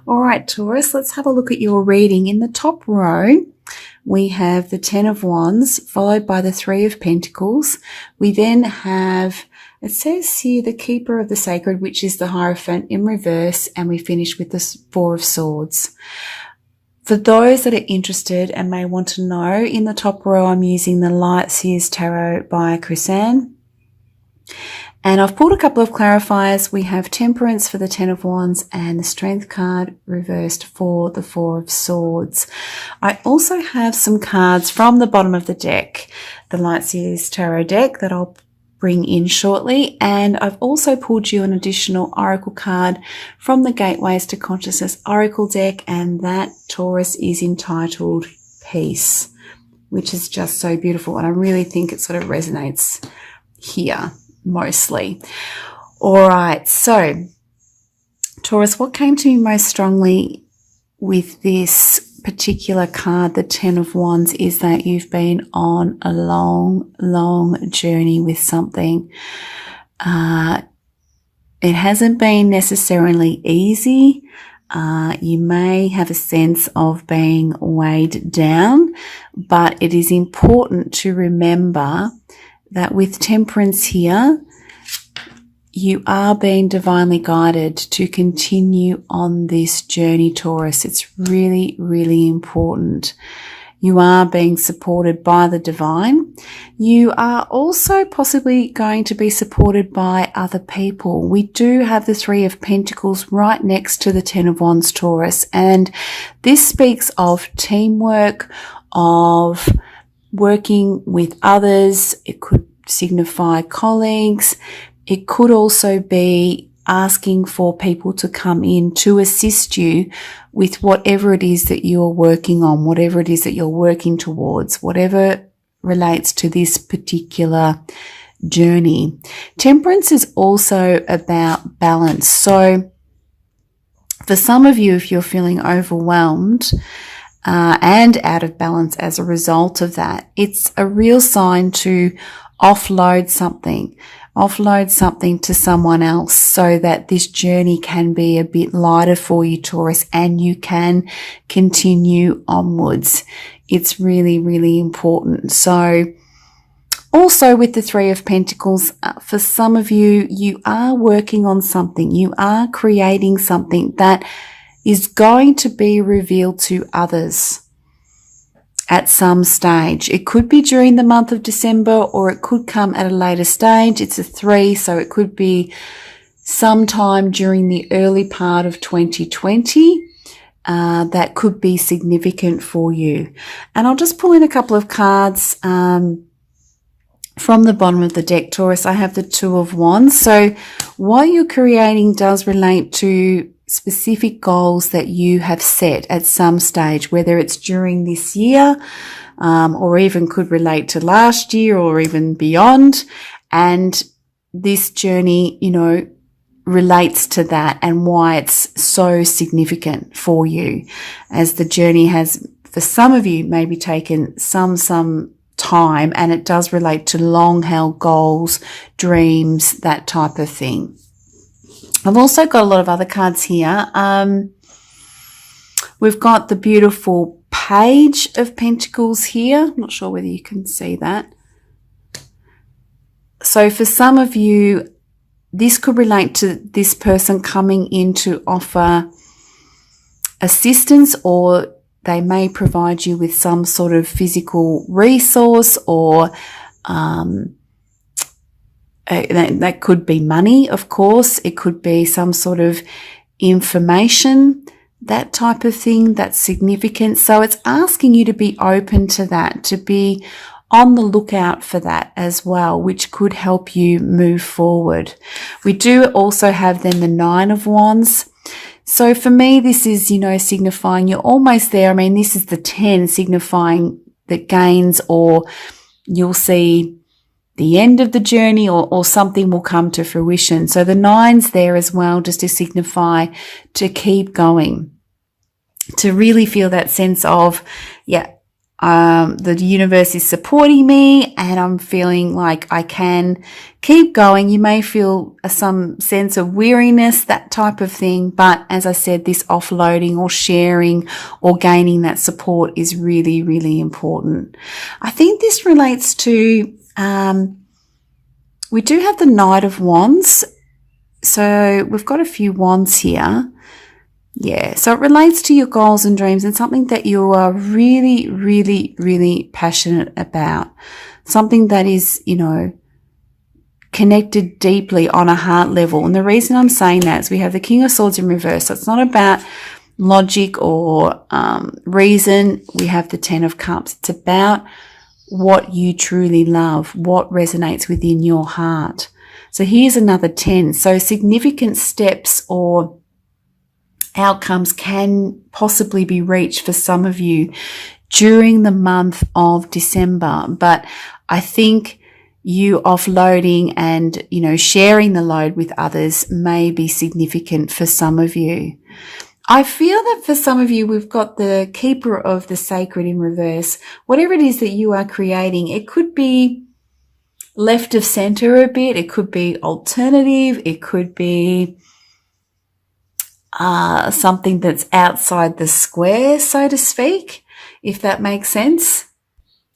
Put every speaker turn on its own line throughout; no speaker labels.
All right, Taurus, let's have a look at your reading. In the top row, we have the Ten of Wands, followed by the Three of Pentacles. We then have, it says here, the Keeper of the Sacred, which is the Hierophant in reverse, and we finish with the Four of Swords. For those that are interested and may want to know, in the top row, I'm using the Light Seers Tarot by Chrisanne. And I've pulled a couple of clarifiers. We have Temperance for the Ten of Wands and the Strength card reversed for the Four of Swords. I also have some cards from the bottom of the deck, the Light Seers Tarot deck, that I'll bring in shortly. And I've also pulled you an additional Oracle card from the Gateways to Consciousness Oracle deck, and that, Taurus, is entitled Peace, which is just so beautiful. And I really think it sort of resonates here mostly. All right, so Taurus, what came to me most strongly with this particular card, the Ten of Wands, is that you've been on a long journey with something. It hasn't been necessarily easy. You may have a sense of being weighed down, but it is important to remember that with Temperance here, you are being divinely guided to continue on this journey, Taurus. It's really, really important. You are being supported by the divine. You are also possibly going to be supported by other people. We do have the Three of Pentacles right next to the Ten of Wands, Taurus, and this speaks of teamwork, of working with others. It could signify colleagues. It could also be asking for people to come in to assist you with whatever it is that you're working on, whatever it is that you're working towards, whatever relates to this particular journey. Temperance is also about balance. So for some of you, if you're feeling overwhelmed, and out of balance as a result of that, it's a real sign to offload something to someone else so that this journey can be a bit lighter for you, Taurus, and you can continue onwards. It's really, really important. So also with the Three of Pentacles, for some of you, you are working on something. You are creating something that is going to be revealed to others at some stage. It could be during the month of December, or it could come at a later stage. It's a 3, so it could be sometime during the early part of 2020. That could be significant for you. And I'll just pull in a couple of cards from the bottom of the deck, Taurus. I have the Two of Wands. So what you're creating does relate to specific goals that you have set at some stage, whether it's during this year, or even could relate to last year or even beyond. And this journey, relates to that and why it's so significant for you, as the journey has, for some of you, maybe taken some time, and it does relate to long held goals, dreams, that type of thing. I've also got a lot of other cards here. We've got the beautiful Page of Pentacles here. I'm not sure whether you can see that. So for some of you, this could relate to this person coming in to offer assistance, or they may provide you with some sort of physical resource, or that could be money, of course. It could be some sort of information, that type of thing that's significant. So it's asking you to be open to that, to be on the lookout for that as well, which could help you move forward. We do also have then the Nine of Wands. So for me, this is, signifying you're almost there. I mean, this is the 10, signifying that gains, or you'll see the end of the journey, or something will come to fruition. So the 9's there as well, just to signify to keep going, to really feel that sense of, the universe is supporting me and I'm feeling like I can keep going. You may feel some sense of weariness, that type of thing. But as I said, this offloading or sharing or gaining that support is really, really important. I think this relates to, we do have the Knight of Wands. So we've got a few wands here. Yeah, so it relates to your goals and dreams and something that you are really, really, really passionate about. Something that is, you know, connected deeply on a heart level. And the reason I'm saying that is we have the King of Swords in reverse. So it's not about logic or reason. We have the Ten of Cups. It's about what you truly love, what resonates within your heart. So here's another 10. So significant steps or outcomes can possibly be reached for some of you during the month of December. But I think you offloading and, you know, sharing the load with others may be significant for some of you. I feel that for some of you, we've got the Keeper of the Sacred in reverse. Whatever it is that you are creating, it could be left of center a bit. It could be alternative. It could be something that's outside the square, so to speak, if that makes sense.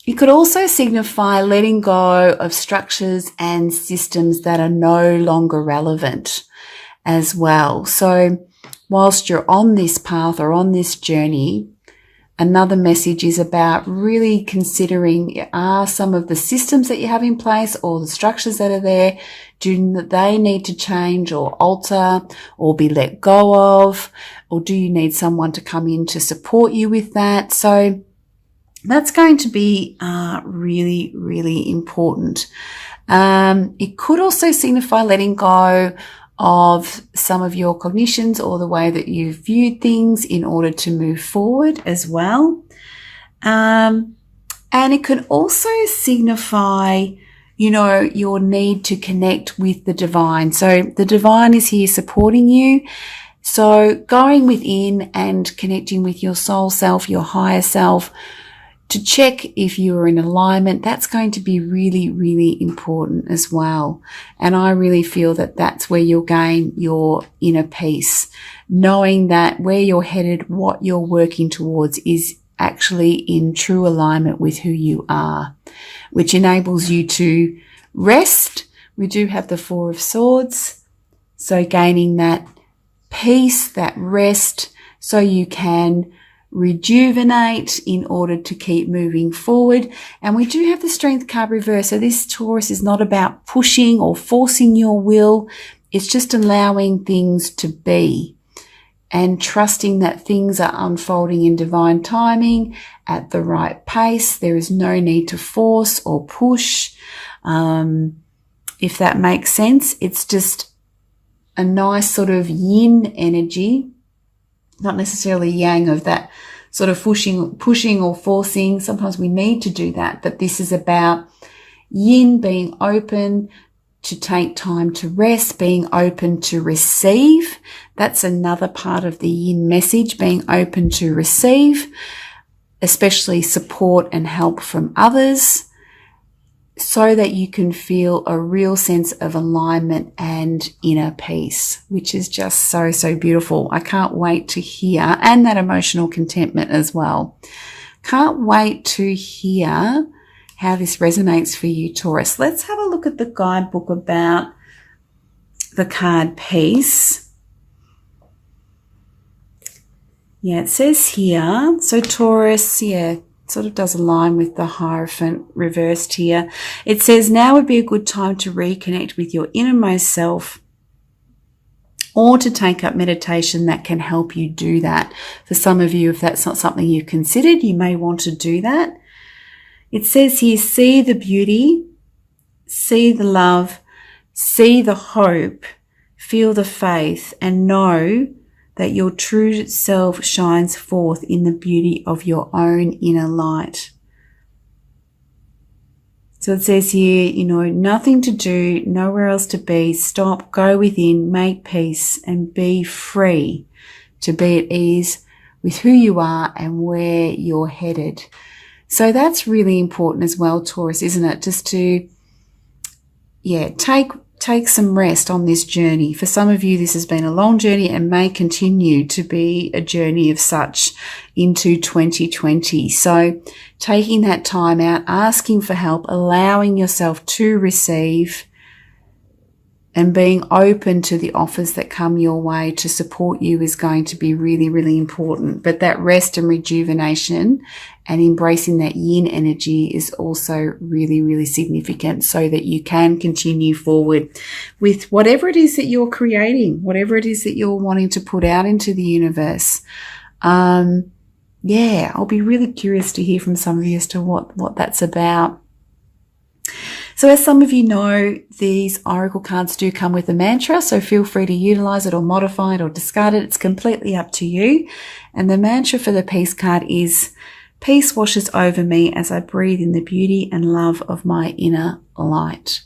It could also signify letting go of structures and systems that are no longer relevant as well. So whilst you're on this path or on this journey, another message is about really considering, are some of the systems that you have in place or the structures that are there, do they need to change or alter or be let go of? Or do you need someone to come in to support you with that? So that's going to be really, really important. It could also signify letting go of some of your cognitions or the way that you've viewed things in order to move forward as well. And it can also signify, you know, your need to connect with the divine. So the divine is here supporting you. So going within and connecting with your soul self, your higher self, to check if you are in alignment, that's going to be really, really important as well. And I really feel that that's where you'll gain your inner peace, knowing that where you're headed, what you're working towards is actually in true alignment with who you are, which enables you to rest. We do have the Four of Swords. So gaining that peace, that rest, so you can rejuvenate in order to keep moving forward. And we do have the Strength card reverse. So this Taurus is not about pushing or forcing your will. It's just allowing things to be and trusting that things are unfolding in divine timing at the right pace. There is no need to force or push. If that makes sense, it's just a nice sort of yin energy, not necessarily yang of that sort of pushing or forcing. Sometimes we need to do that, but this is about yin, being open to take time to rest, being open to receive. That's another part of the yin message, being open to receive, especially support and help from others, so that you can feel a real sense of alignment and inner peace, which is just so, so beautiful. I can't wait to hear, and that emotional contentment as well. Can't wait to hear how this resonates for you, Taurus. Let's have a look at the guidebook about the card Peace. Yeah, it says here, so Taurus, yeah, sort of does align with the Hierophant reversed here. It says now would be a good time to reconnect with your innermost self, or to take up meditation that can help you do that. For some of you, if that's not something you've considered, you may want to do that. It says here, see the beauty, see the love, see the hope, feel the faith, and know that your true self shines forth in the beauty of your own inner light. So it says here, you know, nothing to do, nowhere else to be. Stop, go within, make peace, and be free to be at ease with who you are and where you're headed. So that's really important as well, Taurus, isn't it? Just to, take some rest on this journey. For some of you, this has been a long journey and may continue to be a journey of such into 2020. So taking that time out, asking for help, allowing yourself to receive, and being open to the offers that come your way to support you is going to be really, really important. But that rest and rejuvenation and embracing that yin energy is also really, really significant so that you can continue forward with whatever it is that you're creating, whatever it is that you're wanting to put out into the universe. I'll be really curious to hear from some of you as to what that's about. So as some of you know, these oracle cards do come with a mantra, so feel free to utilize it or modify it or discard it. It's completely up to you. And the mantra for the peace card is, peace washes over me as I breathe in the beauty and love of my inner light.